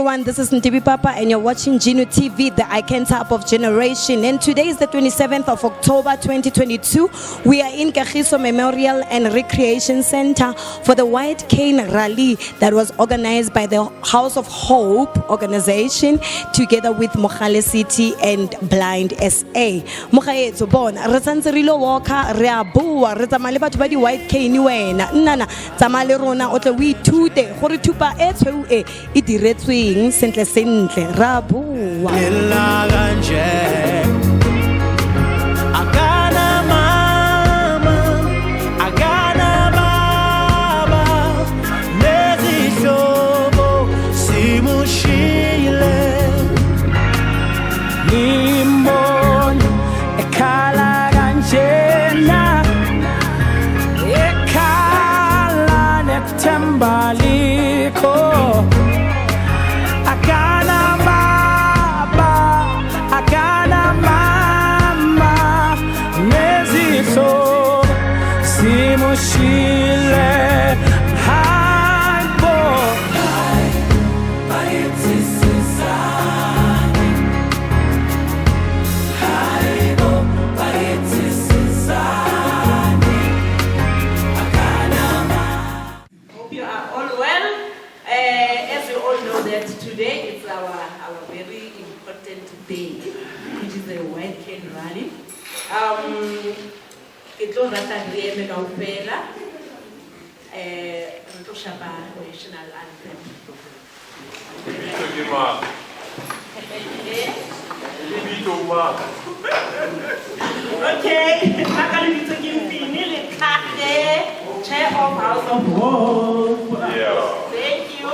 everyone, this is Ntibi Papa and you're watching Genu TV, the icon type of generation. And today is the 27th of October 2022. We are in Kagiso Memorial and Recreation Center for the White Cane Rally that was organized by the House of Hope organization together with Mogale City and Blind SA. Mogaetso bona re santse re lo walka re a bua re tsamaya le batho ba di white cane wena nnana tsamaya le rona o tle o ithute gore thupa e tshweu e diretsweng sentle sentle ra bua. Today is our very important day, which is the White Cane Rally. It will rata grieme kaupela. Ntoshaba national anthem. Okay, Makalibito Gimpini, le Kake, Chair of House of Hope. Yeah. Thank you.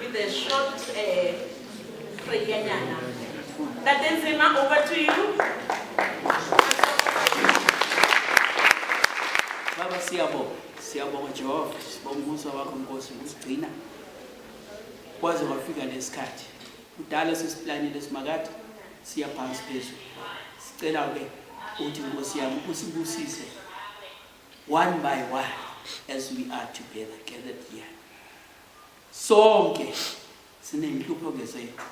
With a short prayer. Tatenzima, over to you. Baba siyabonga Jehova, sibonga umusa wakho Nkosi usigcina. Kwaze kwafika lesikhathi. Udala sisiplanile simakade siyaphansi phezulu. Sicela ke uthi Nkosi yami usibusise one by one as we are together gathered here. Sonke sinenhlupho ngezethu.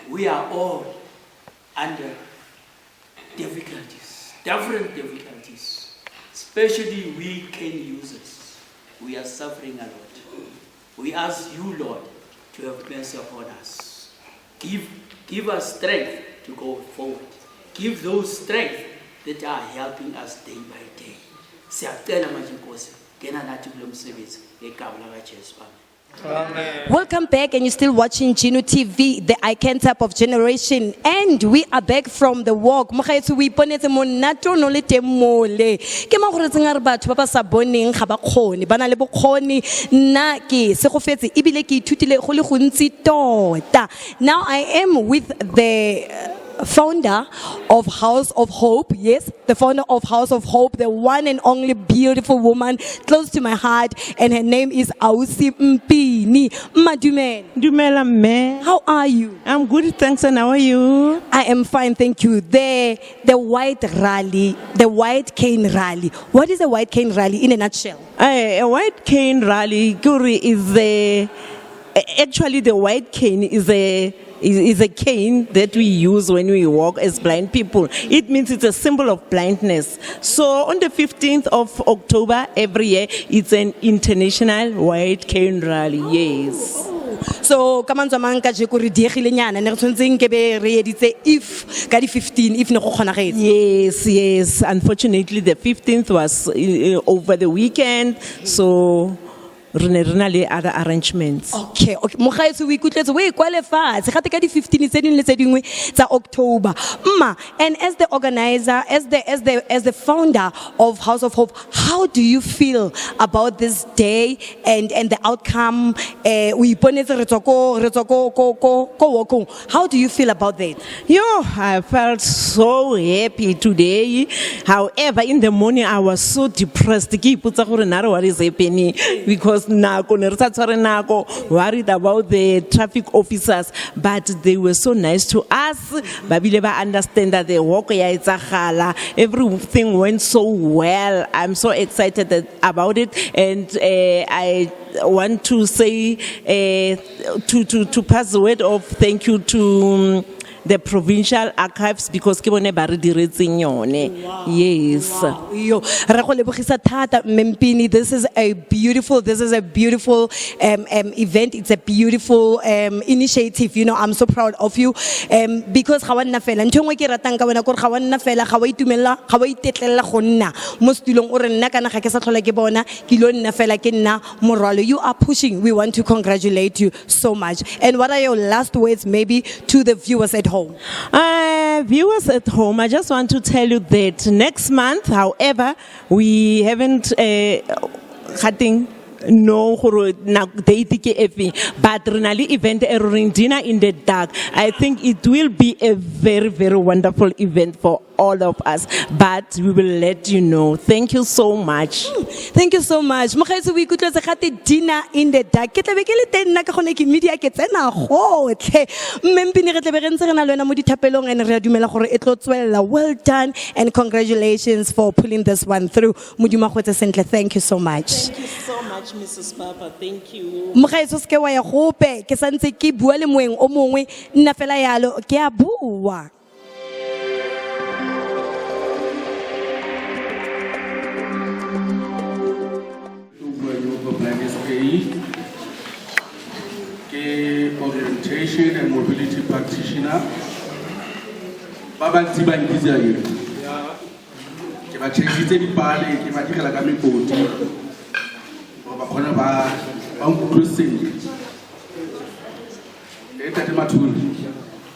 We are all under difficulties, different difficulties, especially we cane users. We are suffering a lot. We ask you, Lord, to have mercy upon us. Give us strength to go forward. Give those strength that are helping us day by day. Siyacela manje Nkosi ngena nathi kulo msebenzi ngegama lakaJesu. Amen. Welcome back, and you're still watching Gino TV, the icon type of generation, and we are back from the walk. Mogaetso we iponetse monato no le teng mole. Ke ma gore tsenga re batho ba ba sa boneng ga ba kgone, bana le bokgoni. Nna ke se go fetse ebile ke ithutile go le gontsi tota. Now I am with the founder of House of Hope. Yes, the founder of House of Hope, the one and only beautiful woman close to my heart, and her name is Ausi Mpini. Madume. Dumela me. How are you? I'm good, thanks, and how are you? I am fine, thank you. The white rally, the white cane rally. What is a white cane rally in a nutshell? A white cane rally, Guri, is actually the white cane is a cane that we use when we walk as blind people. It means it's a symbol of blindness. So on the 15th of October every year, it's an international white cane rally. Yes. So kamantswa mang ka je go re diegile nyana ne re tshontseng ke be re editse if ka di 15 if ne go kgonagetse. Yes. Unfortunately, the 15th was over the weekend, so le other arrangements. Okay. Mogaetso we ikutletse we kwale fatshe gate ka di 15 tse dingwe le tse dingwe tsa October. And as the organizer, as the founder of House of Hope, how do you feel about this day and the outcome? We iponetse re tswa ko how do you feel about that? I felt so happy today. However, in the morning I was so depressed. Ke ipotsa gore nare what is happening, because worried about the traffic officers, but they were so nice to us. Babile ba understand that the walk ya etsagala, everything went so well. I'm so excited about it, and I want to say to pass the word of thank you to the provincial archives, because ke bone ba re diretseng yone. Yes. Yo, re go lebogisa thata Mpini. This is a beautiful event. It's a beautiful initiative. I'm so proud of you because ga wa nna fela ntho ngwe ke ratang ka wena gore ga wa nna fela ga wa itumella ga wa itetlela go nna mo stulong o re nna kana ga ke sa tlhola ke bona ke lo nna fela ke nna morwalo. You are pushing. We want to congratulate you so much. And what are your last words maybe to the viewers at home? Viewers at home, I just want to tell you that next month, however, we haven't cutting no date ke efe, but renali event dinner in the dark. I think it will be a very, very wonderful event for all of us, but we will let you know. Thank you so much. Thank you so much. Mogaetso we ikutletse gate dinner in the dark. Ke tlabe ke le teng nna ka gone ke media ke tsena gotlhe. Mpini re tlabe re ntse re na le wena mo dithapelong, and re a dumela gore e tlo tswella. Well done and congratulations for pulling this one through. Modimo go tse sentle. Thank you so much. Thank you so much, Mrs. Papa. Thank you. Mogaetso se ke wa ya gope ke santse ke bua le moeng o mongwe nna fela yalo ke a bua. Orientation and mobility practitioner. Baba tsiba ngizia yena. Ke ba tsheditse dipale ke ba digela ka mekoti. Ba khona ba nkutlwiseng. Tate Mathuli.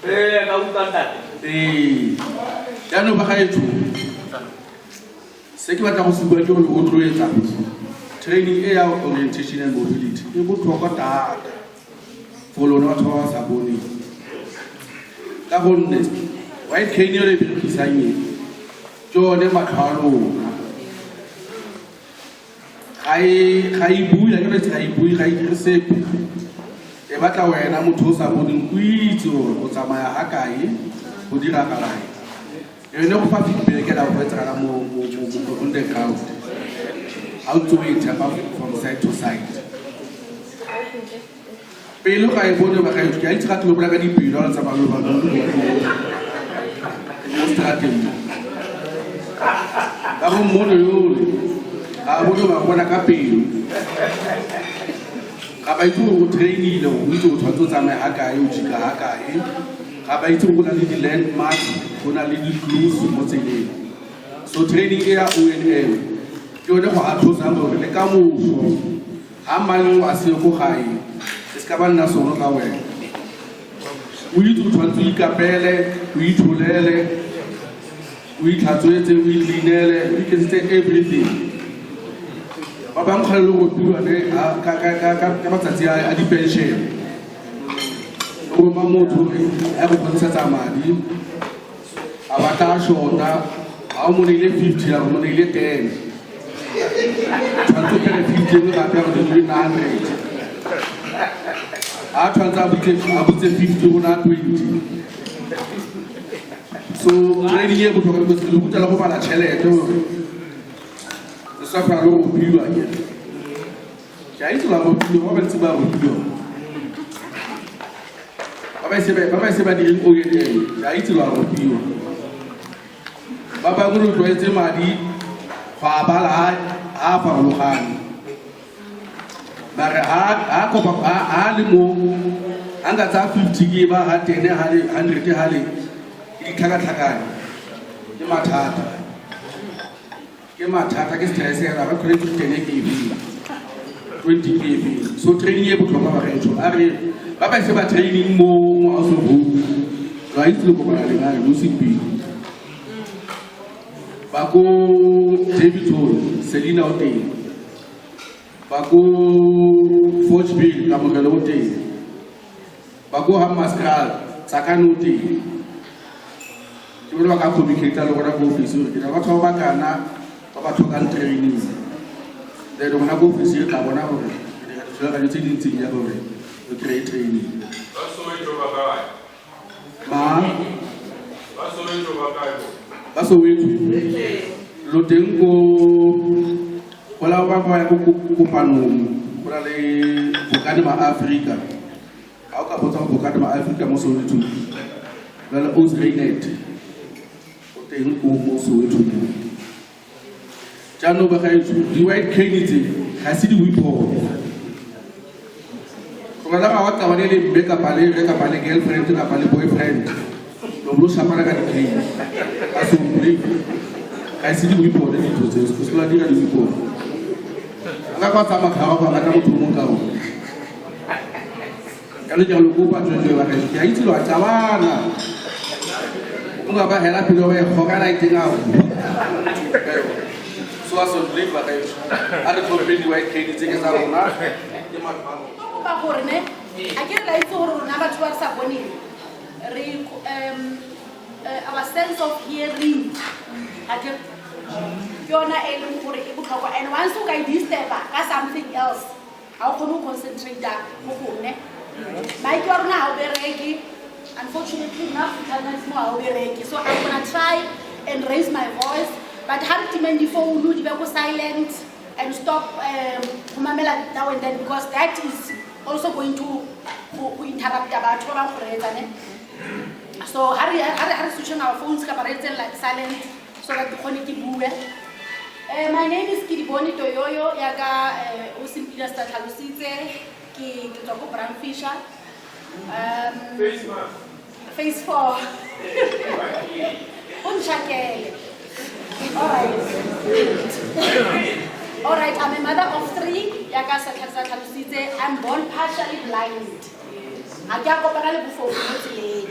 Ka utlwanta. Ya no ba gaetso. Se ke batla go se bua ke gore o tlo etsa training e ya orientation and mobility. E botlhokwa thata. For lona batho ba sa bone ka gonne white cane le birisanye jone matlhalogai bua ke regai bua ga iresepe e batla wena motho o sa bone go itse gore o tsamaya ga kae go dira kalae ene go fa feedback ke la go etsa mo underground how to it from side to side. Pelo ga e bone ba ga itse ke itse ga tlo bra ka dipelo la tsa ba lo ba go strategy ka go mo yo a bo ba bona ka pelo ga ba itse go trainile go itse go tshwantse tsamaya ga kae o jika ga kae ga ba itse go na le di landmarks go na le di clues mo tseleng. So training e ya ONM ke yone go a thusang gore le ka moso ha mang wa se go gae se ska ba nna sono ka wena o itse o tshwanetse o ikapele o itholele o itlhatswetse o itlinele o iketsetse everything ba bang kgale go bua le ka matsatsi a di-pension o ba motho a go kontshetsa madi a batla shota a mo neile 50 a mo neile 10 tshwanetse pele 50 ga pe go di 900 a tshwanetse a butse 50 go na 20 so training ye botlhokwa go se go go bala tšhelete gore se sa fa lo go bua ke ya itse la go bua ba ntse ba go bua ba se ba direng o ye ya itse la go bua ba ba go tlwaetse madi fa bala a farologane mare a kopa a le mo anga tsa 50 ke ba ha 10 ha le 100 ha le ditlhakatlhakane ke mathata ke stress ya ba khole ke tene ke bi 20 ke so training e botlhokwa ba retso a re ba ba se ba training mo aso go ra itse go ba le ga mo sipi ba go David Hall Selina Oteng ba go Forge Bill ka mo gelo Oteng ba go Hamaskral tsakano Oteng ke ba ka communicate le gona go office ke ba batho ba kana ba batho ka training le gona go office ka bona gore ke ga tsela ka tse dintsi ya gore o create training ba so we lo teng go la ba ya go kopanong go la le bokane ba Africa ha o ka botsa bokane ba Africa mo so le tu la le Ozrainet o teng go mo so le tu jano ba ga itse di white candidates ga se di wipo ko la ba wa ka ba le make up le girlfriend ka ba le boyfriend lo blo shapara ka di a so le I see the report that it was because la dira di report anga kwa tsama khawa kwa ngata motho mo kawo ka le jalo go pa tswe ba ka ya itse lo a tsabana o nga ba hela pelo ba go ka la itinga so aso le ba ka a re go be di white cake tse ke sa rona ke matlo ba gore ne a ke la itse gore rona batho ba sa boneng re our sense of hearing ake yona e leng gore e botlhokwa and once o ka disturba ka something else ha o kgone go concentrate mo gone maiki wa rona ha o bereke unfortunately na Africans mo ha o bereke so I'm gonna try and raise my voice but have to demand the phone di be go silent and stop kumamela now and then because that is also going to interrupt batho ba go reetsa ne so are switching our phones ka ba reetsa like silent so that the connect bue. My name is Kidiboni Toyoyo yaga usimpila sta tlhalositse ke tswa go Bram Fisher phase 4 unchakele all right I'm a mother of 3 yaga sa tlhalositse I'm born partially blind a ke a kopana le bofofu mo tseleng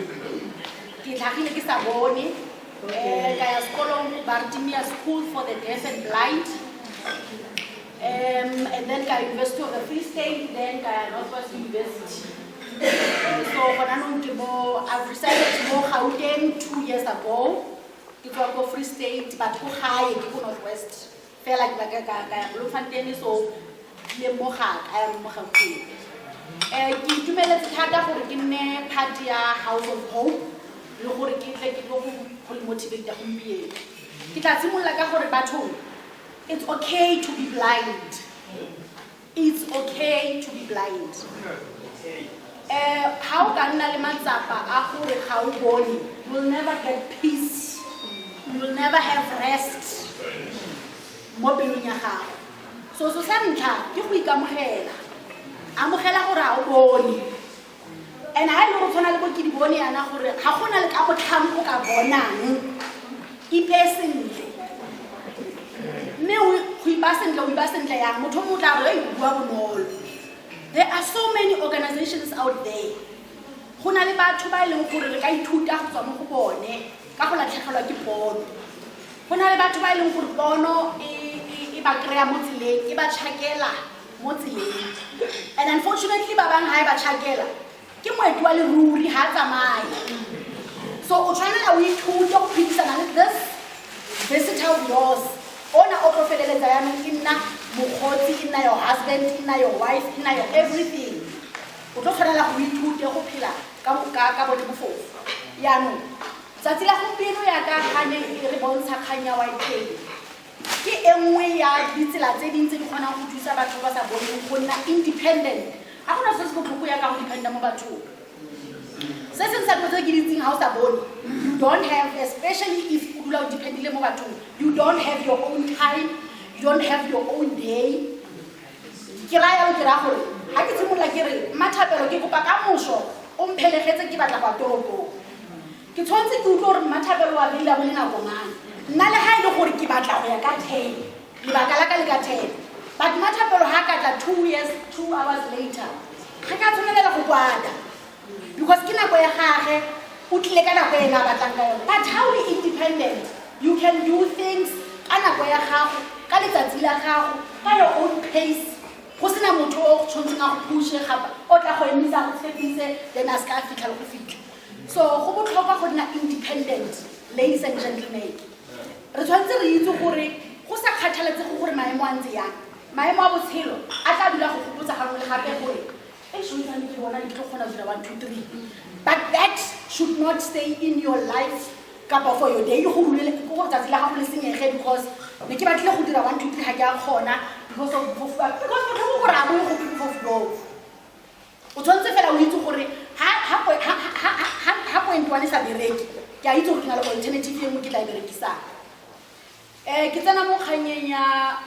ke tlhagile ke sa bone kaya sekolong Bartimia School for the Deaf and Blind and then kaya University of the Free State then kaya Northwest University so I've resided mo Gauteng 2 years ago ke tswa ko Free State but go gae ke ko Northwest fela ke kaya Bloemfontein so le mo ga kaya mo Gauteng ke itumeletse thata gore ke nne part ya House of Hope le gore ke tle ke go motivate ya gompieno ke tla tsimolla ka gore batho it's okay to be blind it's okay to be blind how ka nna le matsapa a gore ga o bone you will never get peace you will never have rest mo pelong ya gago so sa ntlha ke go ikamogela amogela gore ga o bone and I know tsona le go ke di bone yana gore ga gona le ka botlhamo ka bonang e pesentle mme go There are so many organizations out there. Go na le batho ba ileng gore re ka ithuta go tswa mo go bone ka go latlhegelwa ke pono. Go na le batho ba ileng gore pono e ba kry-a mo tseleng, e ba tšhakela mo tseleng. And unfortunately ba bang ha e ba tšhakela ke moeti wa leruri ha a tsamaya. So o tshwanela o ithute go phedisana le this visitor of yours. Ona o tlo feleletsa yanong e nna mokgotsi, e nna your husband, e nna your wife, e nna your everything. O tlo tshwanela go ithute go phela ka bone bofofu. Yanong tsatsi la gompieno ya ka kgane re bontsha kgang ya white tail. Ke e nngwe ya ditsela tse dingwe tse di kgonang go thusa batho ba sa boneng go nna independent. A gona se se botlhoko ya ka go dependa mo bathong. Se se sa tse ke di tseng ha o sa bone, you don't have, especially if you dula o dependile mo bathong, you don't have your own time, you don't have your own day. Ke raya o dira gore ha ke tsimolla ke re Mmathapelo ke kopa ka moso o mphelegetse ke batla kwa toropong. Ke tshwantse ke utlwe gore Mmathapelo wa bile mo nako mang. Nna le ha ile gore ke batla go ya ka 10, lebaka la ka le ka 10. But Mmathapelo ha ka tla 2 hours later, ga ka tshwanela go kwada. Because ke nako ya gage o tlile ka nako ena batlang ka yona. But how we independent, you can do things ka nako ya gago, ka letsatsi la gago, ka your own pace. Go sena motho o tshwantseng a go pushe gapa o tla go emisa go tshepise then a ska fitlha le go fitlha. So go botlhokwa go nna independent, ladies and gentlemen. Re tshwanetse re itse gore go sa kgathaletse go gore maemo a ntse yang, maemo a botshelo a tla dula go gopotsa gangwe le gape gore but that should not stay in your life for your day because ne ke batlile go dira 1 2 3 ha ke a kgona because o tshwanetse fela o itse gore ha point 1 sa bereke ke a itse gore ke na le alternative e nngwe ke tla e berekisang. Ke tsena mo kganyeng ya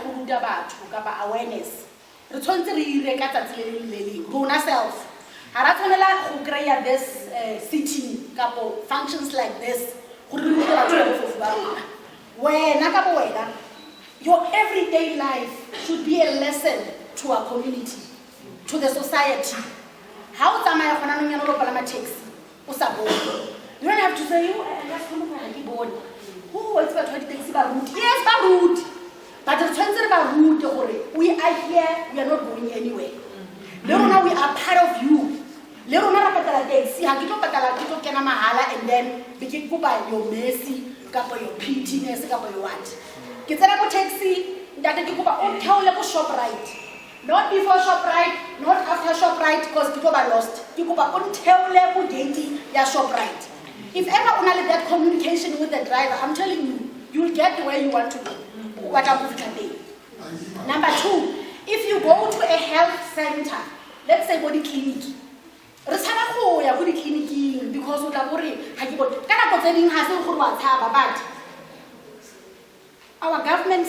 go ruta batho kapa awareness. Re tshwanetse re ire ka tsatsi le leng rona self ha ra tshwanela go kry-a this sitting kapo functions like this go re rute batho ba bofofu ba rona. Wena kapo wena, your everyday life should be a lesson to our community, to the society. Ha o tsamaya gona nong yana lo palama taxi o sa bone, you don't have to say you let's come over ke bone who is batho ba di-taxi ba rude. Yes, ba rude. But the transfer about root, we are here, we are not going anywhere. Lerona, we are part of you. Lerona patala taxi, hakito patala kito kena mahala, and then begin to buy your mercy, kapo your pittiness, kapo your what. Kitana ko taxi, that you go on tell level shop right. Not before shop right, not after shop right, because people are lost. You go on tell level dating ya shop right. If ever only that communication with the driver, I'm telling you, you'll get where you want to be. Number 2, if you go to a health center, let's say body clinic, re tshaba go ya go di clinic because o tla bore ha ke bone kana go tseding ha se go wa tshaba. But our government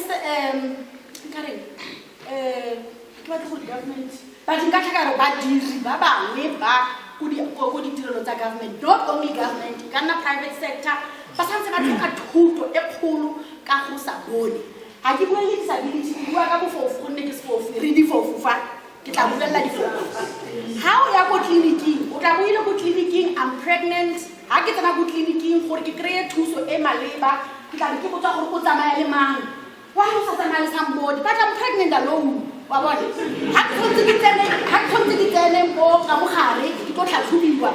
government but nka tlhaka re ba diri ba bangwe ba go di tirelo tsa government, not only government, kana private sector ba santse ba tlhoka thuto e kgolo ka go sa bone. Ha ke bua le disability ke bua ka bofofu gonne ke sefofu re di fofu fa ke tla bolella di fofu. Ha o ya go clinicing o tla boile go clinicing I'm pregnant, ha ke tsena go clinicing gore ke kreye thuso e maleba ke tla ke botsa gore o tsamaya le mang wa go sa tsamaya le somebody but I'm pregnant alone wa bone. Ha ke tshwanetse ke tsene mo ka mogare ke tlo tlhatlhobiwa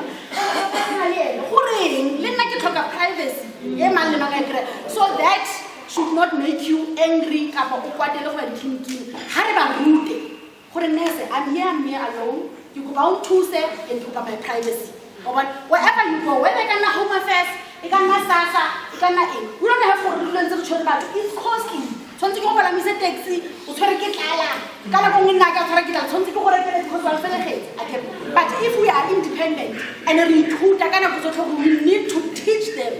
goreng le nna ke tlhoka privacy e mang le mang a kry. So that should not make you angry kapa o kwatele go ya ditleliniking ha re ba rute gore nurse I'm here alone, you go bound to say and you got my privacy. But wherever you go, whether it's home affairs, it's SASSA, it's we don't have for learn to show about it's costly. Something over a missing taxi, or try to get but if we are independent and we need to teach them.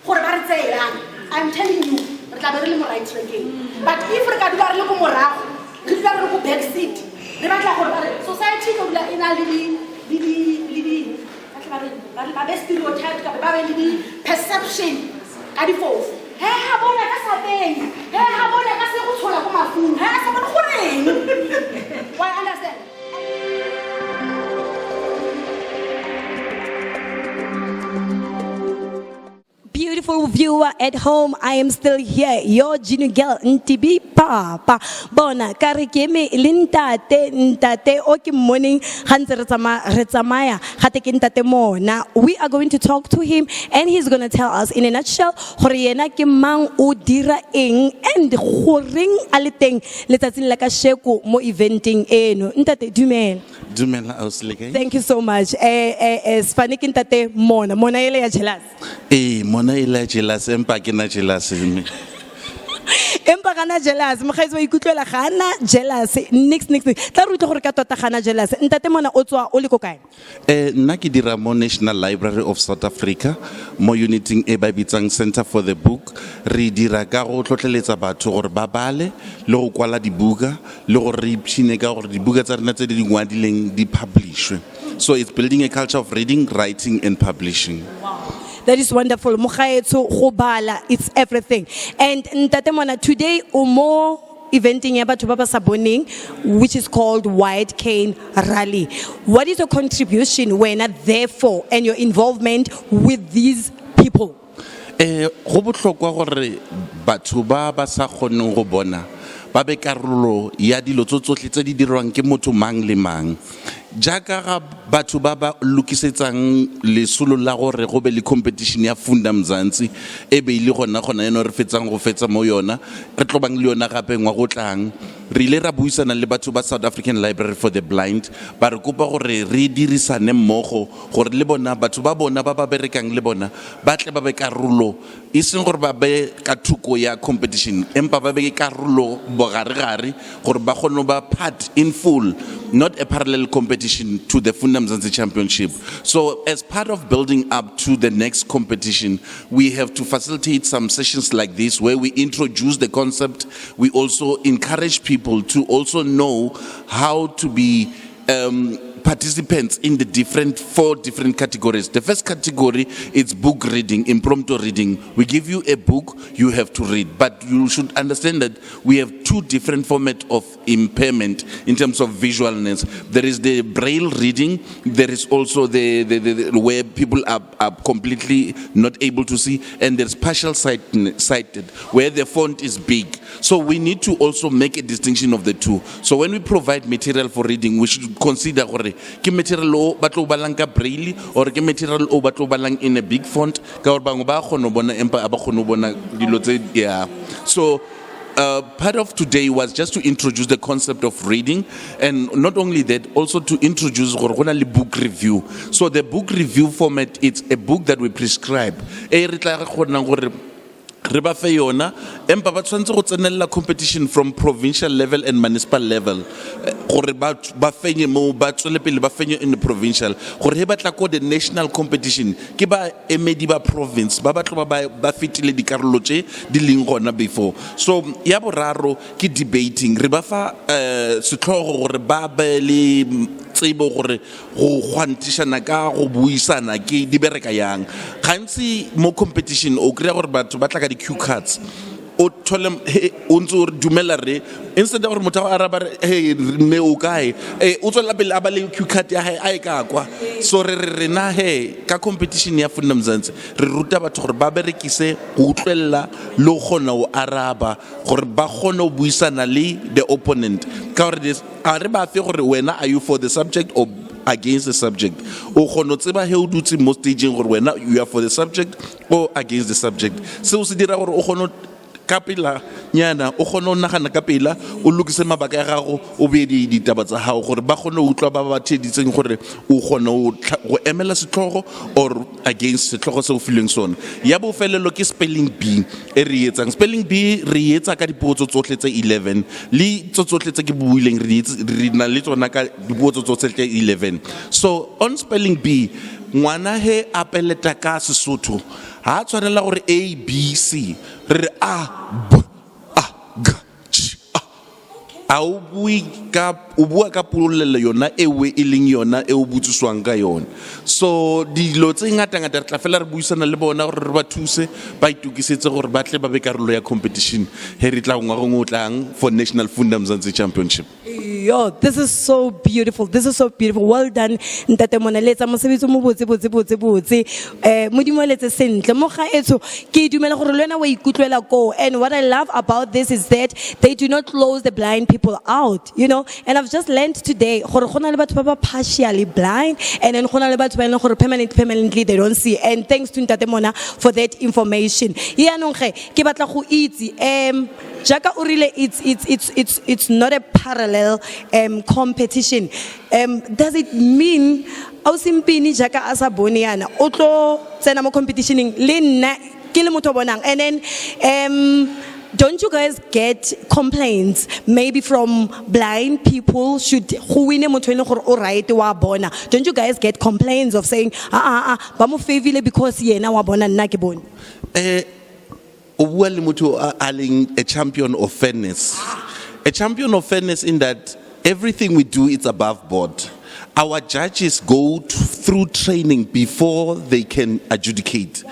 I'm telling you, right again. But if we can do a back seat, society in a stereotype, perception, he ha bona ka sapeng he ha bona ka se go tshola go mafung he a sa bona goreng why understand. Beautiful viewer at home, I am still here. Your Gino girl, Ntibi Papa. Bona, karikeme, ntate, okay morning, Hansa Retsamaya, Hatekintate mo. Now, we are going to talk to him and he's going to tell us in a nutshell, Horiena Kimang Udira Ing and Horing Aliteng, Letatin Lakasheku, mo eventing eno. Ntate, Dumen. Dumela ausleke. Thank you so much. Spanikin tate Mona ile ya jealous. Mona ile jealous empa ke na jealous me. Empa kana jealous, mogaiso wa ikutlwela gana jealous. Next. Tla re utlwe gore ka tota gana jealous. Ntate Mona o tswa o le ko kae? Nna ke dira mo National Library of South Africa, mo uniting e ba bitsang Center for the Book. Re dira ka go tlotleletsa batho gore ba bale le go kwala dibuka le gore re ipshine ka gore dibuka tsa rena tse di ngwadileng di publishwe. So it's building a culture of reading, writing and publishing. That is wonderful. Mogaetso go bala, it's everything. And Ntate Mona, today umo eventing ya batho ba ba sa boneng, which is called White Cane Rally. What is your contribution when therefore and your involvement with these people? Go botlhokwa gore batho ba sa kgoneng go bona ba be karolo ya dilo tsotlhe tse di dirwang ke motho mang le mang. Jaka ga batho ba ba lokisetsang lesolo la gore go be le competition ya Funda Mzansi e be ile gona eno re fetsang go fetsa mo yona re tlobang le yona gape ngwa go tlang re ile ra buisana le batho ba South African Library for the Blind ba re kopa gore re dirisane mmogo gore le bona batho ba bona ba ba berekang le bona ba tle ba be karolo e seng gore ba be ka thuko ya competition empa ba be karolo bogare gore ba gone ba part in full, not a parallel competition to the Funda Mzansi Championship. So as part of building up to the next competition, we have to facilitate some sessions like this where we introduce the concept. We also encourage people to also know how to be participants in the four different categories. The first category is book reading, impromptu reading. We give you a book, you have to read. But you should understand that we have two different formats of impairment in terms of visualness. There is the braille reading, there is also the where people are completely not able to see, and there's partial sighted, where the font is big. So we need to also make a distinction of the two. So when we provide material for reading, we should consider ke material o batlo balang ka braille or ke material o batlo balang in a big font ka gore bangwe ba kgona bona empa ba kgona bona dilo tse yeah. So part of today was just to introduce the concept of reading, and not only that, also to introduce the book review. So the book review format, it's a book that we prescribe. Reba fe yona empa ba tshwantse go tsenela competition from provincial level and municipal level gore ba fenye mo ba tswele pele ba fenye in the provincial gore he batla ko the national competition ke ba emedi ba province ba batlo ba fitile dikarolo tse di leng gona before. So ya boraro ke debating re ba fa setlhogo gore ba be le tsebo gore go gwantishana ka go buisana ke di bereka yang gantsi mo competition o kry gore batho ba tla ka di cue cards o tholem o ntse re dumela re instead gore motho a araba hey me o kae o tswela pele a ba le cue card ya hae a e ka kwa so re na he ka competition ya Funda Mzansi re ruta batho gore ba berekise go utlwella lo gona o araba gore ba gone o buisana le the opponent ka gore this a re ba fe gore wena are you for the subject or against the subject o gone tseba he o dutse mo staging gore wena you are for the subject or against the subject se o se dira gore o gone kapela nyana o gone o nagana kapela o lokise mabaka ya gago o be di taba tsa hao gore ba gone o utlwa ba tsheditseng gore o gone go emela setlhogo or against setlhogo se o fileng sona ya bo felelo ke spelling bee e re etsang spelling bee re etsa ka dipotso tsotlhe tse 11 le tsotlhe tse ke buileng re na le tsona ka dipotso tsotlhe tse 11. So on spelling bee ngwana he a peleta ka Sesotho ha tshwanela gore A B C re a b a g ch a a o bua ka polelo yona ewe e leng yona e o butsiswang ka yona. So dilo tse ngata-ngata re tla fela re buisana le bona gore re ba thuse ba itukisetse gore ba tle ba be karolo ya competition he re tla ngwagong o tlang for National Funda Mzansi Championship. Yo, this is so beautiful. This is so beautiful. Well done. Ntate mona letsa mosebetsi mo botse. Modimo letse sentle. Mo ga etso ke dumela gore le wena wa ikutlwela go. And what I love about this is that they do not close the blind people out, you know. And I've just learned today gore gona le batho ba ba partially blind and then gona le batho ba ene gore permanently they don't see. And thanks to Ntate mona for that information. Ya nong ke batla go itse Jaka urile it's not a parallel competition. Does it mean ausimpini Jaka asa boniana otlo tsena mo competitioning le nna ke le motho bonang and then don't you guys get complaints maybe from blind people should who win motho ene gore o right wa bona? Don't you guys get complaints of saying ba mo favile because yena wa bona nna ke bone? A champion of fairness. A champion of fairness in that everything we do is above board. Our judges go through training before they can adjudicate.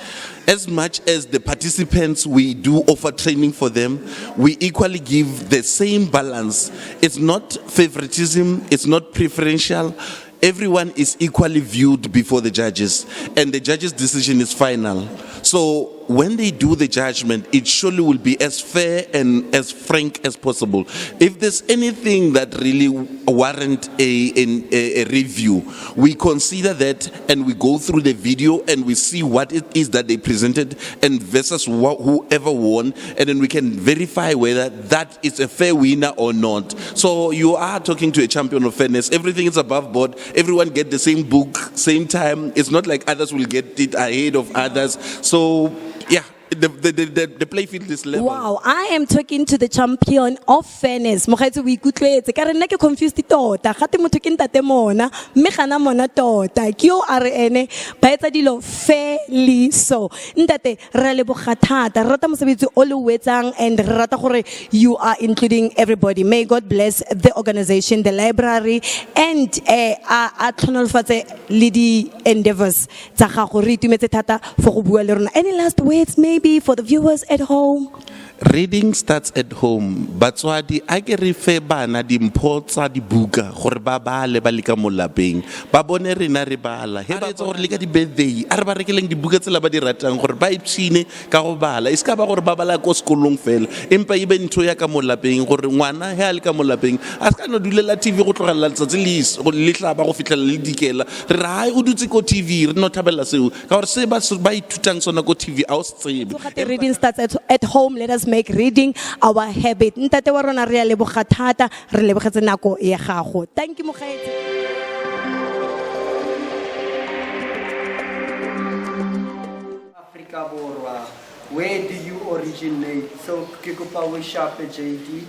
As much as the participants, we do offer training for them, we equally give the same balance. It's not favoritism, it's not preferential. Everyone is equally viewed before the judges, and the judge's decision is final. So when they do the judgment, it surely will be as fair and as frank as possible. If there's anything that really warrant a review, we consider that and we go through the video and we see what it is that they presented and versus whoever won, and then we can verify whether that is a fair winner or not. So you are talking to a champion of fairness. Everything is above board. Everyone get the same book, same time. It's not like others will get it ahead of others. So yeah, the play field is level. Wow, I am talking to the champion of fairness. Mogaetsi we ikutlwetse ka re nna ke confused tota. Gate motho ke ntate mona, mme gana mona tota. Ke yo a re ene ba etsa dilo fairly so. Ntate re leboga thata. Re rata mosebetsi o le wetsang and re rata gore you are including everybody. May God bless the organization, the library and a tlhonolofatse le di endeavors tsa gago. Re itumetse thata for go bua le rona. Any last words maybe for the viewers at home? Reading starts at home. Batswadi a ke re fe bana dimpho tsa dibuka gore ba bale ba leka mo lapeng. Ba bone rena re bala. He ba tsa gore leka di birthday. A re ba rekeleng dibuka tsela ba di ratang gore ba ipshine ka go bala. E ska ba gore ba bala ko sekolong fela. Empa e be ntho ya ka mo lapeng gore ngwana he a le ka mo lapeng. A ska no dulela TV go tlogela letsatsi le tla ba go fitlela le dikela. Re ra o dutse ko TV re no thabela seo. Ka gore se ba ithutang sona ko TV a o se tsebe. Reading starts at home. Let us make reading our habit. Ntate wa rona re a leboga thata, re lebogetse nako ya gago. Thank you Mogaetsi. Africa Borwa, where do you originate? So Kikupa Wishape JD.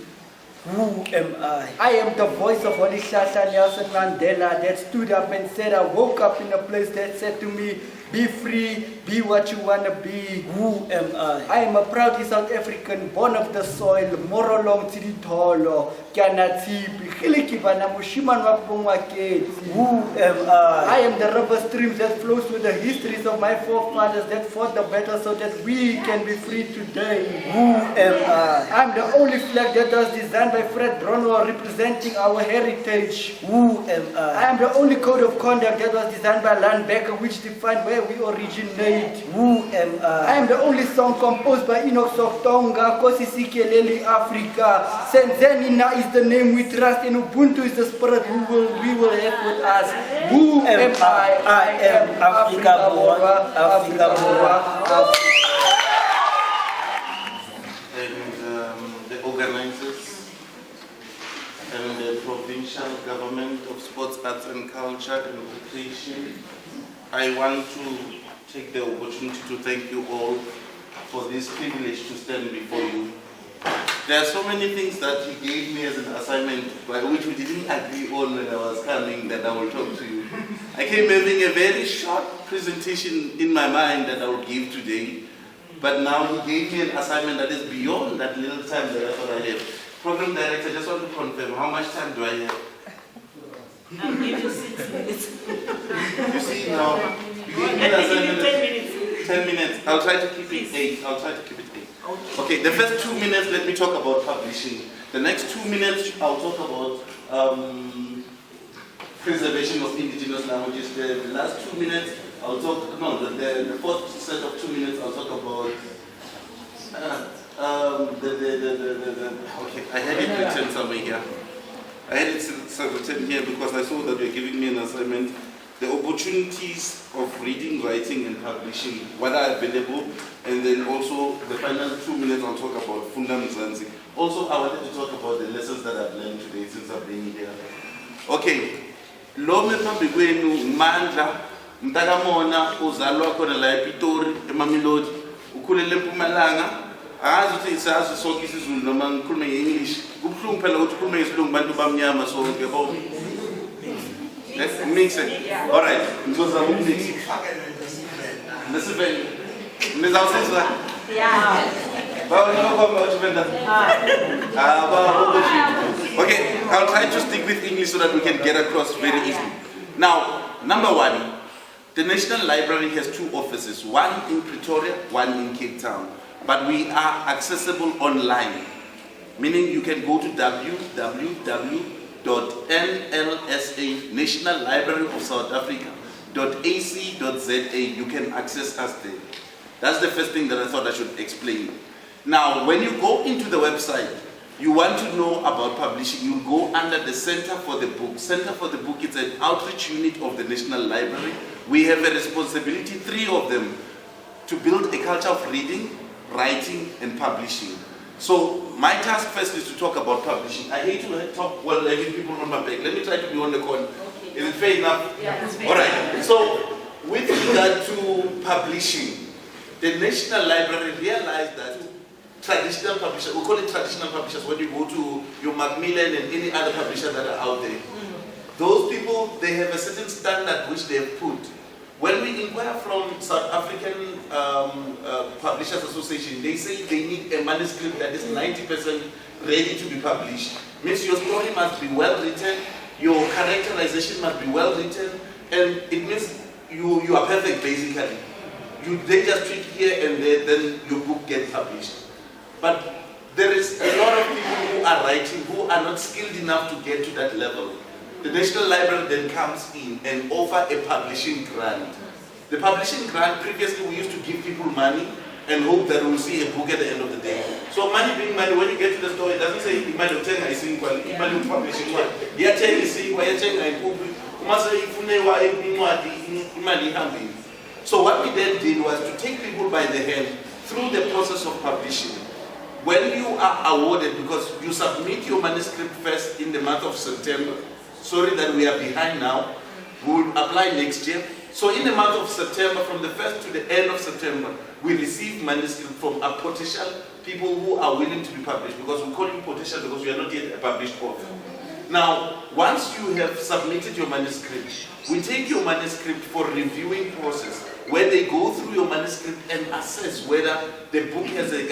Who am I? I am the voice of Holy Shasha Nelson Mandela that stood up and said, I woke up in a place that said to me, be free, be what you want to be. Who am I? I am a proudly South African, born of the soil, Morolong Tiditolo, Kianatipi, Hilikibana Mushiman Wapongwaketi. Who am I? I am the rubber stream that flows with the histories of my forefathers that fought the battle so that we can be free today. Who am I? I am the only flag that was designed by Fred Bronwell representing our heritage. Who am I? I am the only code of conduct that was designed by Lan Becker which defined where we originate. Who am I? I am the only song composed by Enoch Softonga, Kosi Sikeleli Africa. Senzenina is the name we trust and Ubuntu is the spirit we will have with us. Who am I? I am Africa Borwa, Africa Borwa. And the organizers and the provincial government of sports, arts and culture and education, I want to take the opportunity to thank you all for this privilege to stand before you. There are so many things that you gave me as an assignment, by which we didn't agree on when I was coming, that I will talk to you. I came having a very short presentation in my mind that I will give today, but now he gave me an assignment that is beyond that little time that I thought I have. Program director, just want to confirm, how much time do I have? I'll give you 6 minutes. You see now, you gave me And an I give you 10 assignment. minutes. 10 minutes. I'll try to keep it 8. I'll try to keep it 8. Okay, the first 2 minutes, let me talk about publishing. The next 2 minutes, I'll talk about preservation of indigenous languages. The last 2 minutes, I'll talk, no, the fourth set of 2 minutes, I'll talk about, okay, I had it written somewhere here. I had it written here because I saw that you're giving me an assignment. The opportunities of reading, writing, and publishing, what are available, and then also the final 2 minutes I'll talk about Funda Mzansi. Also, I wanted to talk about the lessons that I've learned today since I've been here. Okay, lo phambi kwenu Mandla mntakamona uzalwa khona la ePitori eMamelodi ukhulele eMpumalanga akazi ukuthi isazi sonke isiZulu noma ngikhulume ngeEnglish kubuhlungu phela ukuthi ukhulume ngesilungu bantu bamnyama sonke bonke. Let's mix it. All right. Because I will mix it. Listen, Ms. Alcisa. Yeah. Okay, I'll try to stick with English so that we can get across very easily. Now, number one, the National Library has 2 offices, one in Pretoria, one in Cape Town. But we are accessible online, meaning you can go to www.nlsa, National Library of South Africa.ac.za. You can access us there. That's the first thing that I thought I should explain. Now, when you go into the website, you want to know about publishing, you go under the Center for the Book. Center for the Book is an outreach unit of the National Library. We have a responsibility, 3 of them, to build a culture of reading, writing, and publishing. So my task first is to talk about publishing. I hate to talk while letting people on my back. Let me try to be on the corner. Okay. Is it fair enough? Yeah, it's fair. All right. So with regard to publishing, the National Library realized that traditional publishers, we call it traditional publishers when you go to your Macmillan and any other publisher that are out there. Those people, they have a certain standard which they have put. When we inquire from South African Publishers Association, they say they need a manuscript that is 90% ready to be published. Means your story must be well written, your characterization must be well written, and it means you are perfect basically. They just tweak here and there, then your book gets published. But there is a lot of people who are writing who are not skilled enough to get to that level. The National Library then comes in and offer a publishing grant. The publishing grant, previously we used to give people money and hope that we'll see a book at the end of the day. So money being money, when you get to the store, it doesn't say imali uthenga isinkwa, imali upublishing one. Iyathenga isinkwa, iyathenga inkukhu, umase ifunewa incwadi, imali ihambile. So what we then did was to take people by the hand through the process of publishing. When you are awarded, because you submit your manuscript first in the month of September, sorry that we are behind now, we will apply next year. So in the month of September, from the 1st to the end of September, we receive manuscript from a potential people who are willing to be published, because we call it potential because we are not yet a published author. Now, once you have submitted your manuscript, we take your manuscript for reviewing process, where they go through your manuscript and assess whether the book has a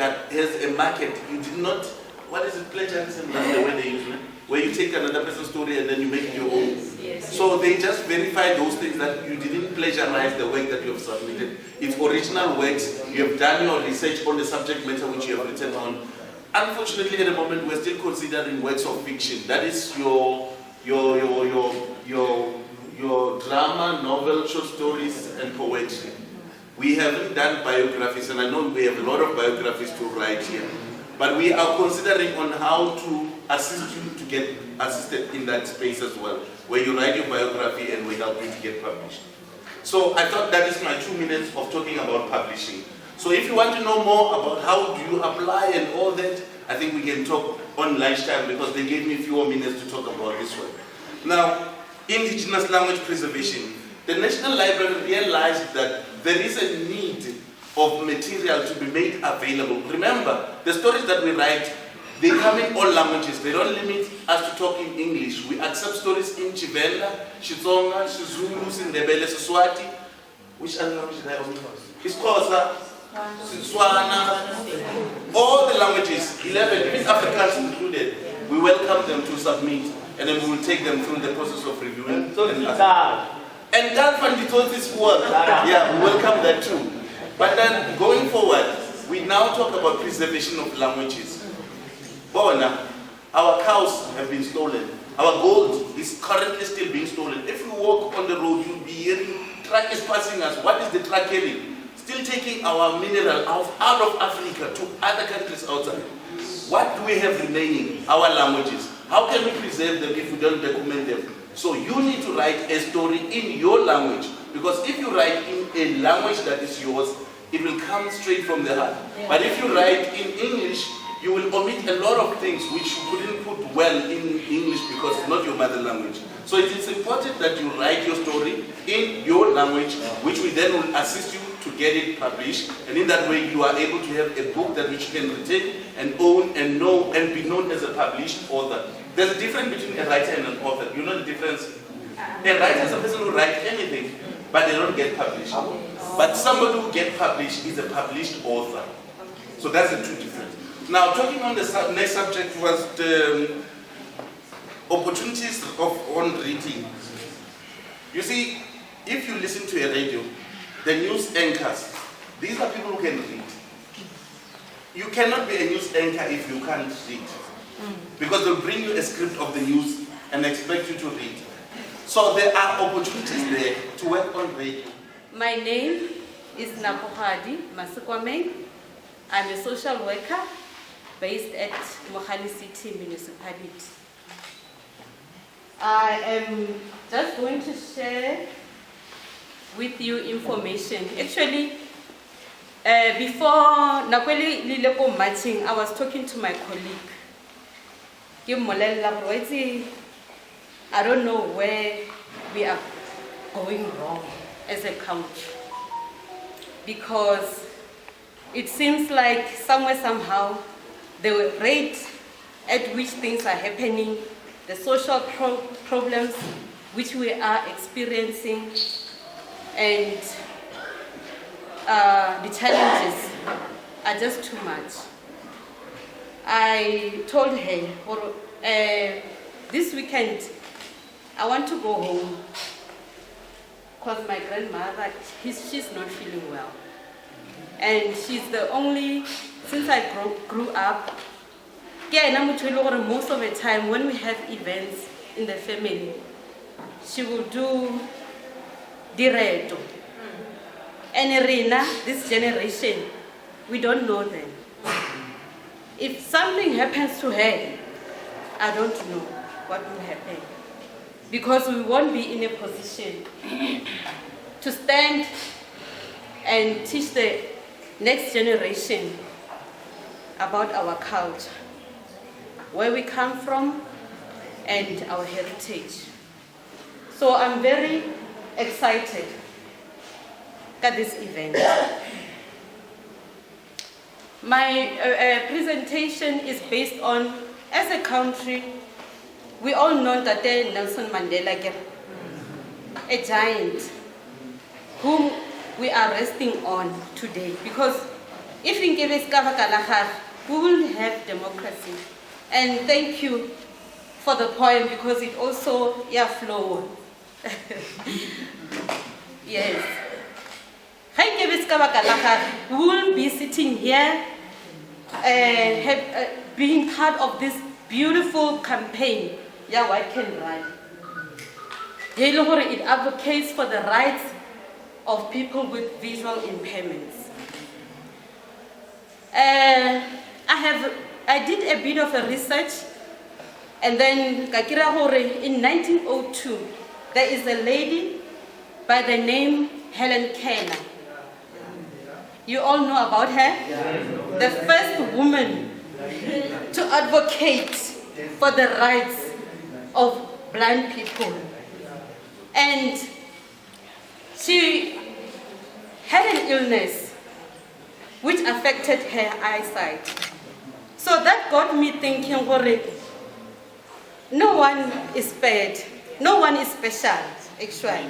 market. You did not, what is it, plagiarism? That's the way they use it, where you take another person's story and then you make it your own. Yes. So they just verify those things, that you didn't plagiarize the work that you have submitted. It's original works. You have done your research on the subject matter which you have written on. Unfortunately, at the moment, we're still considering works of fiction. That is your drama, novel, short stories, and poetry. We haven't done biographies, and I know we have a lot of biographies to write here. But we are considering on how to assist you to get assisted in that space as well, where you write your biography and we help you to get published. So I thought that is my 2 minutes of talking about publishing. So if you want to know more about how do you apply and all that, I think we can talk on lunchtime, because they gave me a few more minutes to talk about this one. Now, indigenous language preservation. The National Library realized that there is a need of material to be made available. Remember, the stories that we write, they come in all languages. They don't limit us to talk in English. We accept stories in Chivenda, Xitsonga, Xizulu, Sindebele, Siswati. Which other language did I omit? Xhosa, Setswana, all the languages, 11, even Afrikaans included. we welcome them to submit, and then we will take them through the process of reviewing. And that is work. Yeah, we welcome that too. But then going forward, we now talk about preservation of languages. Bona, our cows have been stolen. Our gold is currently still being stolen. If you walk on the road, you'll be hearing truckers passing us. What is the truck carrying? Still taking our mineral out of Africa to other countries outside. What do we have remaining? Our languages. How can we preserve them if we don't document them? So you need to write a story in your language, because if you write in a language that is yours, it will come straight from the heart. But if you write in English, you will omit a lot of things which you couldn't put well in English because it's not your mother language. So it is important that you write your story in your language, which we then will assist you to get it published. And in that way, you are able to have a book that which you can retain and own and know and be known as a published author. There's a difference between a writer and an author. You know the difference? A writer is a person who writes anything, but they don't get published. But somebody who gets published is a published author. So that's the two differences. Now, talking on the next subject was the opportunities on reading. You see, if you listen to a radio, the news anchors, these are people who can read. You cannot be a news anchor if you can't read. Because they'll bring you a script of the news and expect you to read. So there are opportunities there to work on radio. My name is Napohadi Masukwame. I'm a social worker based at Mohali City Municipality. I am just going to share with you information. Actually, before Nakweli Lileko matching, I was talking to my colleague. I don't know where we are going wrong as a country, because it seems like somewhere, somehow, the rate at which things are happening, the social problems which we are experiencing, and the challenges are just too much. I told her, this weekend, I want to go home because my grandmother, she's not feeling well. And she's the only, since I grew up, most of the time when we have events in the family, she will do direto. And Rina, this generation, we don't know them. If something happens to her, I don't know what will happen, because we won't be in a position to stand and teach the next generation about our culture, where we come from, and our heritage. So I'm very excited at this event. My presentation is based on, as a country, we all know that Nelson Mandela, a giant, whom we are resting on today. Because if we give it Kavakalahar, we will have democracy. And thank you for the poem, because it also, flow. Yes. We will be sitting here being part of this beautiful campaign, White Can Run. It advocates for the rights of people with visual impairments. I did a bit of a research, and then in 1902, there is a lady by the name Helen Keller. You all know about her? The first woman to advocate for the rights of blind people. And she had an illness which affected her eyesight. So that got me thinking, no one is spared, no one is special, actually.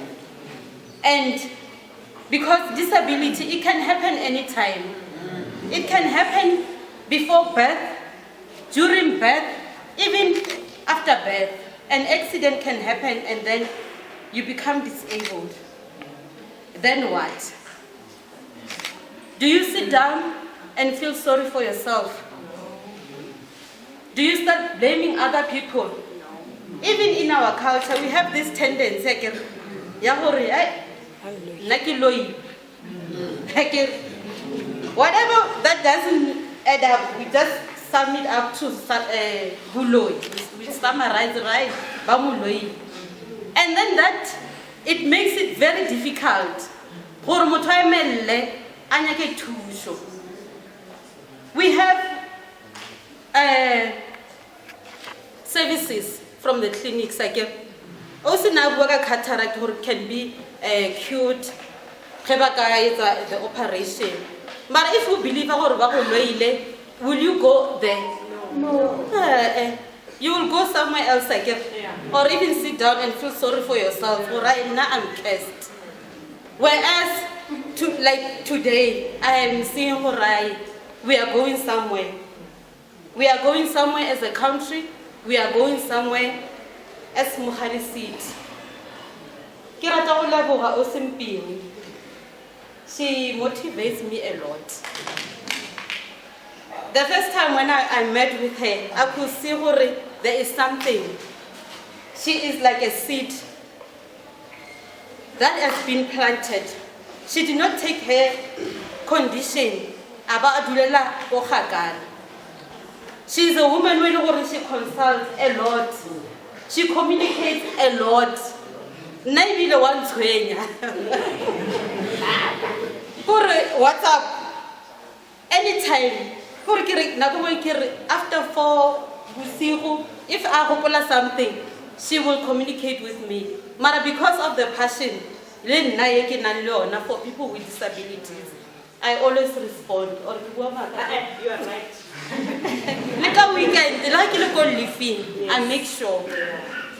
And because disability, it can happen anytime. It can happen before birth, during birth, even after birth, an accident can happen and then you become disabled. Then what? Do you sit down and feel sorry for yourself? Do you start blaming other people? Even in our culture, we have this tendency, whatever that doesn't add up, we just sum it up to huloi. We summarize, right? Bamuloi. And then that, it makes it very difficult. We have services from the clinics. Also now cataract can be cured, the operation. But if you believe will you go there? No. You will go somewhere else, or even sit down and feel sorry for yourself. Right now I'm cursed. Whereas, like today, I am seeing we are going somewhere. We are going somewhere as a country. We are going somewhere as Mohali City. She motivates me a lot. The first time when I met with her, I could see there is something. She is like a seed that has been planted. She did not take her condition about Adulela or Hagar. She is a woman who she consults a lot. She communicates a lot. Maybe the one WhatsApp. Anytime. After 4, if I hope something, she will communicate with me. But because of the passion, for people with disabilities, I always respond. You are right. Like a weekend, like you go living, I make sure.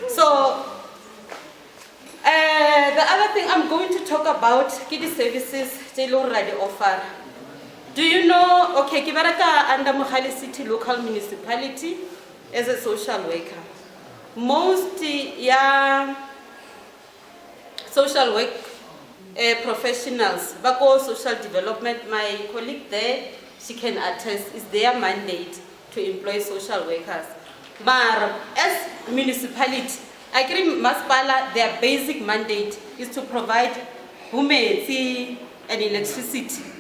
So, the other thing I'm going to talk about, the services they already offer. Do you know, okay, Kibaraka under Mohali City local municipality as a social worker. Most social work professionals, Bako social development, my colleague there, she can attest, is their mandate to employ social workers. But as municipality, I agree Maspala, their basic mandate is to provide women and electricity.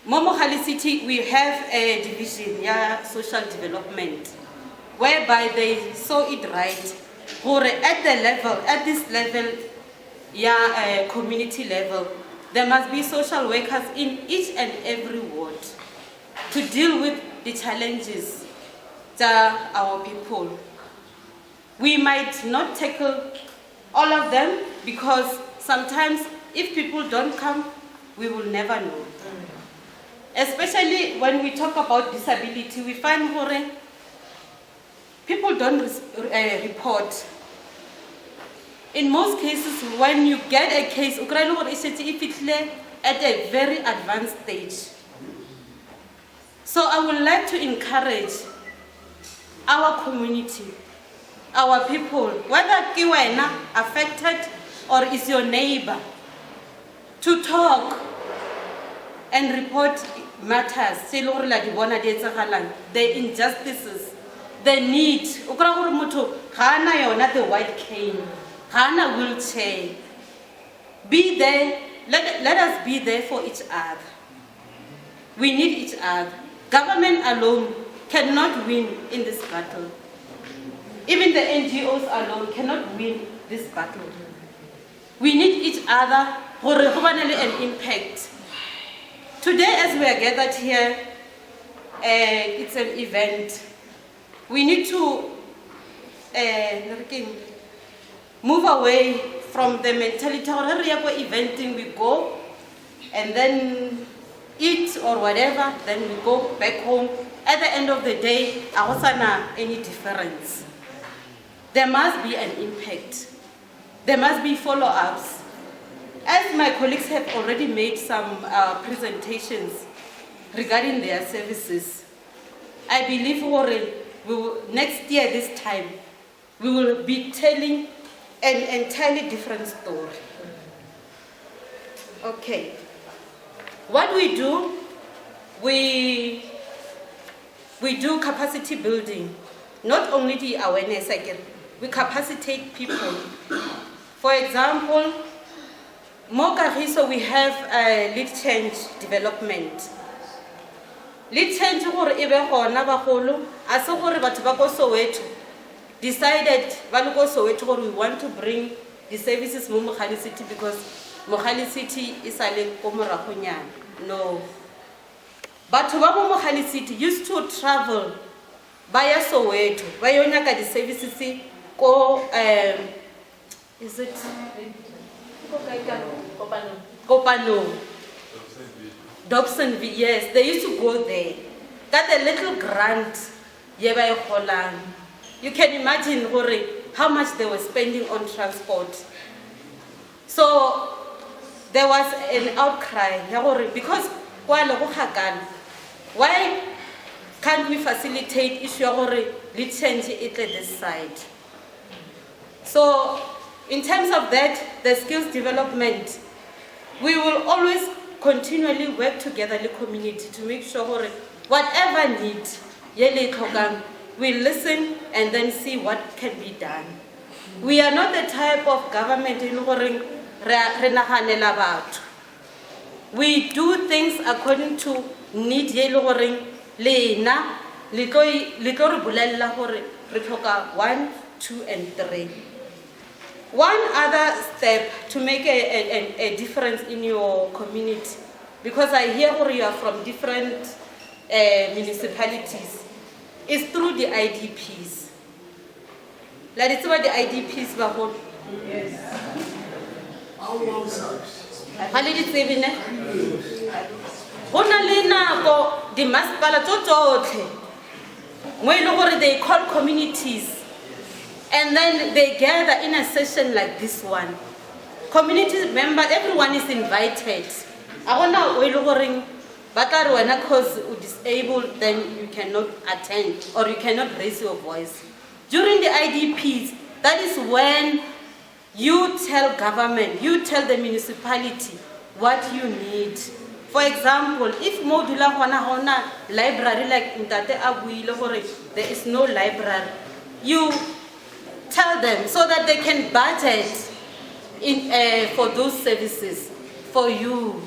Mohali City, we have a division, social development, whereby they saw it right. At this level, community level, there must be social workers in each and every ward to deal with the challenges that our people. We might not tackle all of them because sometimes if people don't come, we will never know. Especially when we talk about disability, we find people don't report. In most cases, when you get a case, if it's at a very advanced stage. So I would like to encourage our community, our people, whether Kiwena affected or is your neighbor, to talk and report matters, the injustices, the need. The white cane, Hana wheelchair. Be there, let us be there for each other. We need each other. Government alone cannot win in this battle. Even the NGOs alone cannot win this battle. We need each other for an impact. Today, as we are gathered here, it's an event. We need to move away from the mentality of eventing, we go and then eat or whatever, then we go back home. At the end of the day, I wasn't any difference. There must be an impact. There must be follow-ups. As my colleagues have already made some presentations regarding their services, I believe next year this time, we will be telling an entirely different story. Okay. What we do, we do capacity building. Not only the awareness, we capacitate people. For example, Mo Kagiso, we have a lead change development. Lead change gore e be gona bagolo, a se gore batho ba go Soweto decided ba le go Soweto gore we want to bring the services mo Mogale City because Mogale City is a le ko moragonyana. No. Batho ba mo Mogale City used to travel via Soweto, ba yo nyaka di services ko is it Kopano. Dobsonville, yes, they used to go there. Got a little grant, you can imagine how much they were spending on transport. So there was an outcry, because why can't we facilitate issue lead change it this side? So in terms of that, the skills development, we will always continually work together in the community to make sure whatever need, we listen and then see what can be done. We are not the type of government in we do things according to need lena one, two, and three. One other step to make a difference in your community, because I hear you are from different municipalities, is through the IDPs. Like it's about the IDPs, Bahon. Yes. How did it say, the masculine where they call communities. And then they gather in a session like this one. Community members, everyone is invited. I want to because you're disabled, then you cannot attend or you cannot raise your voice. During the IDPs, that is when you tell government, you tell the municipality what you need. For example, if Modula Hona library like Intate Abuile, there is no library, you tell them so that they can budget for those services for you.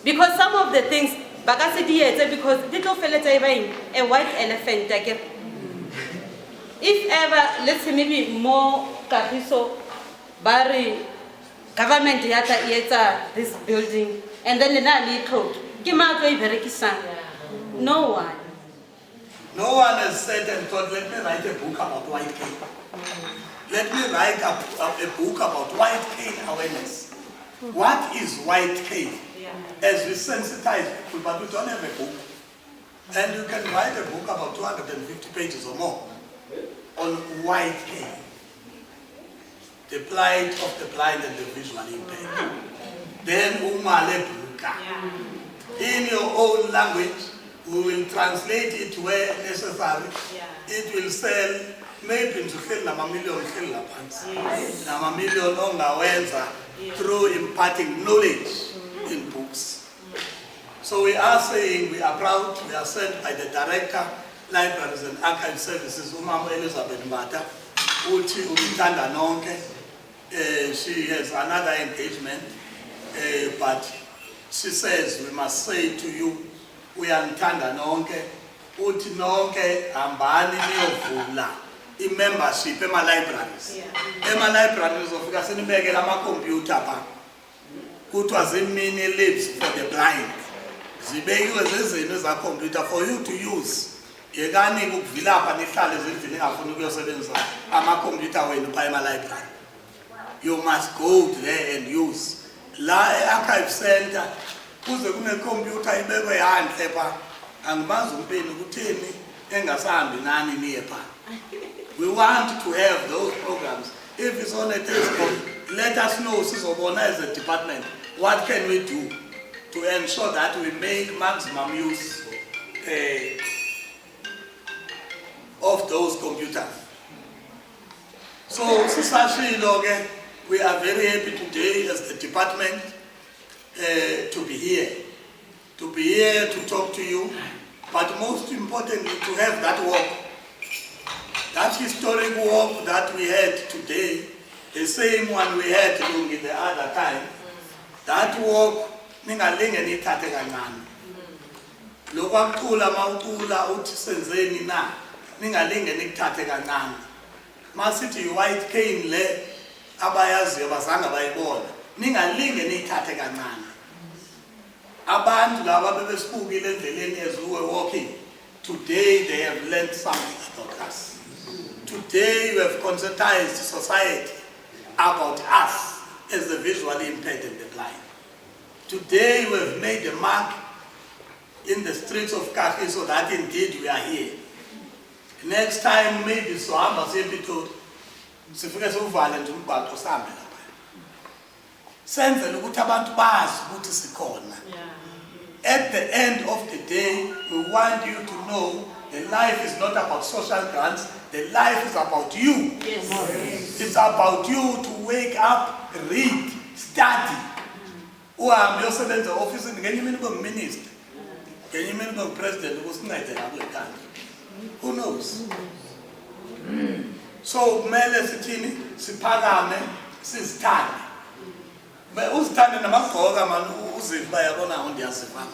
Because some of the things, because little fellas a white elephant. If ever, let's say maybe more Kagiso, Bari, government yata this building, and then the little, no one. No one has said and thought, let me write a book about white cane. Let me write a book about white cane awareness. What is white cane? As we sensitize people, but we don't have a book. And you can write a book about 250 pages or more on white cane. The plight of the blind and the visually impaired. Then Umale Buka. In your own language, we will translate it where necessary. It will sell maybe to fill a million through imparting knowledge in books. So we are saying we are proud, we are sent by the Director, Libraries and Archive Services, Umama Elizabeth Mata, Uchi Umitanda Nonke. She has another engagement, but she says we must say to you, we are Ntanda Nonke, Uti Nonke, Ambani Niovula, in membership, Emma Libraries. Emma Libraries of Gasenberg, Lama computer, which was in many lips for the blind. Zibegu is a computer for you to use. Yegani Villa Panifal is in a computer when you buy my library. You must go there and use. La Archive Center, who's a computer in the hand paper, and Mazumpen Gutini, Engasan, Nani Nepa. We want to have those programs. If it's on a textbook, let us know, as a department, what can we do to ensure that we make maximum use of those computers. So, Sisashiloge, we are very happy today as the department to be here to talk to you, but most importantly to have that walk, that historic walk that we had today, the same one we had during the other time. That walk, ningalinge nithathe kancane. Lokwaqhula mawuqula uthi senzeni na, ningalinge nikuthathe kancane. Masithi white cane le abayaziyo bazange bayibona, ningalinge niyithathe kancane. Abantu laba bebesibukile endleleni as we were walking, today they have learned something about us. Today we have conscientized society about us as the visually impaired and the blind. Today we have made a mark in the streets of Kagiso that indeed we are here. Next time maybe sohamba siyePitori, sifike sivale nje umbhaqo sihambe lapha. Senzele ukuthi abantu bazi ukuthi sikhona. At the end of the day, we want you to know the life is not about social grants, the life is about you. Yes. It's about you to wake up, read, study. Uhambe uyosebenza office ngenye imini ube minister. Ngenye imini ube president ukusincede la kule country. Who knows? So kumele sithini siphakame sizithande. Uzithande namagqoka man uzive bayabona ngiyasifa.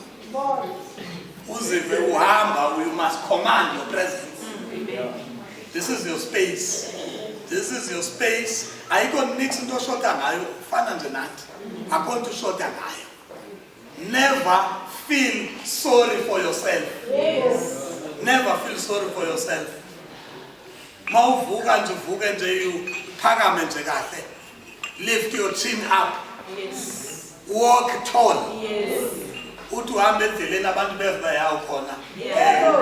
Uzive uhamba, you must command your presence. This is your space. This is your space. Ayikho nix into shota ngayo fana nje nathi. Akho into shota ngayo. Never feel sorry for yourself. Yes. Never feel sorry for yourself. Mawuvuka nje uvuke nje uphakame nje kahle. Lift your chin up. Yes. Walk tall. Yes. Uthi uhambe endleleni abantu beva yawo khona. Yeah.